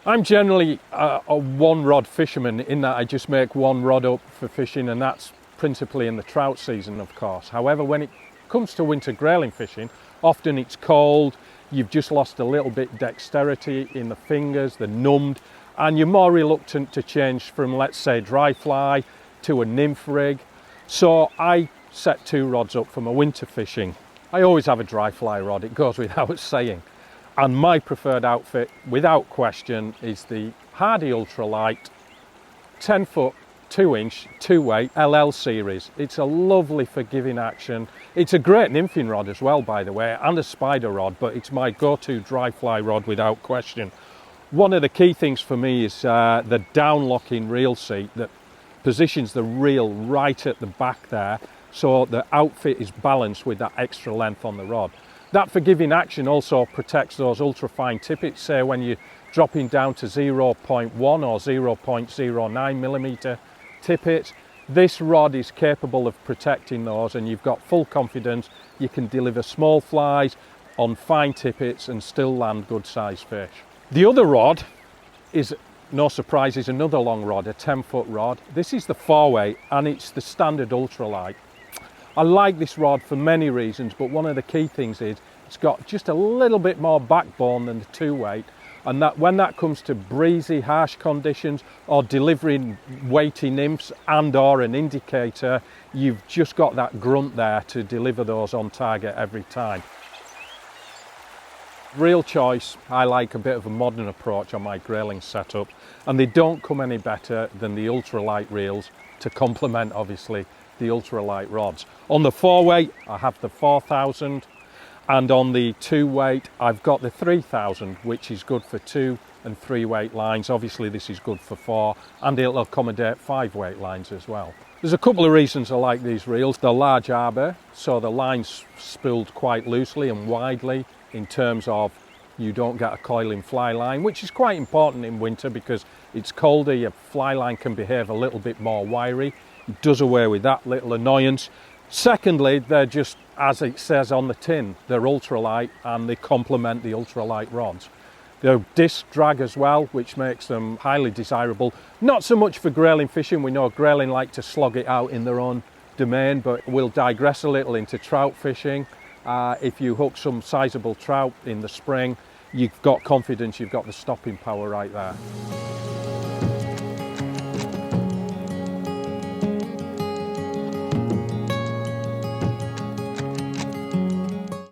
I'm generally a one rod fisherman in that I just make one rod up for fishing, and that's principally in the trout season, of course. However, when it comes to winter grayling fishing, often it's cold, you've just lost a little bit dexterity in the fingers, they're numbed, and you're more reluctant to change from, let's say, dry fly to a nymph rig. So I set 2 rods up for my winter fishing. I always have a dry fly rod, it goes without saying. And my preferred outfit, without question, is the Hardy Ultralight 10 foot 2 inch 2-weight LL series. It's a lovely forgiving action. It's a great nymphing rod as well, by the way, and a spider rod, but it's my go-to dry fly rod without question. One of the key things for me is the down locking reel seat that positions the reel right at the back there, so the outfit is balanced with that extra length on the rod. That forgiving action also protects those ultra-fine tippets, say when you're dropping down to 0.1 or 0.09 millimeter tippets. This rod is capable of protecting those, and you've got full confidence you can deliver small flies on fine tippets and still land good sized fish. The other rod is, no surprise, is another long rod, a 10 foot rod. This is the 4-weight and it's the standard ultralight. I like this rod for many reasons, but one of the key things is it's got just a little bit more backbone than the 2-weight, and that when that comes to breezy, harsh conditions or delivering weighty nymphs and or an indicator, you've just got that grunt there to deliver those on target every time. Real choice, I like a bit of a modern approach on my grayling setup, and they don't come any better than the ultralight reels to complement, obviously, the ultralight rods. On the 4-weight, I have the 4000, and on the 2-weight, I've got the 3000, which is good for 2 and 3-weight lines. Obviously, this is good for 4, and it'll accommodate 5-weight lines as well. There's a couple of reasons I like these reels. They're large arbor, so the line's spooled quite loosely and widely in terms of you don't get a coiling fly line, which is quite important in winter because it's colder, your fly line can behave a little bit more wiry. It does away with that little annoyance. Secondly, they're just, as it says on the tin, they're ultralight and they complement the ultralight rods. They're disc drag as well, which makes them highly desirable. Not so much for grayling fishing. We know grayling like to slog it out in their own domain, but we'll digress a little into trout fishing. If you hook some sizable trout in the spring, you've got confidence, you've got the stopping power right there.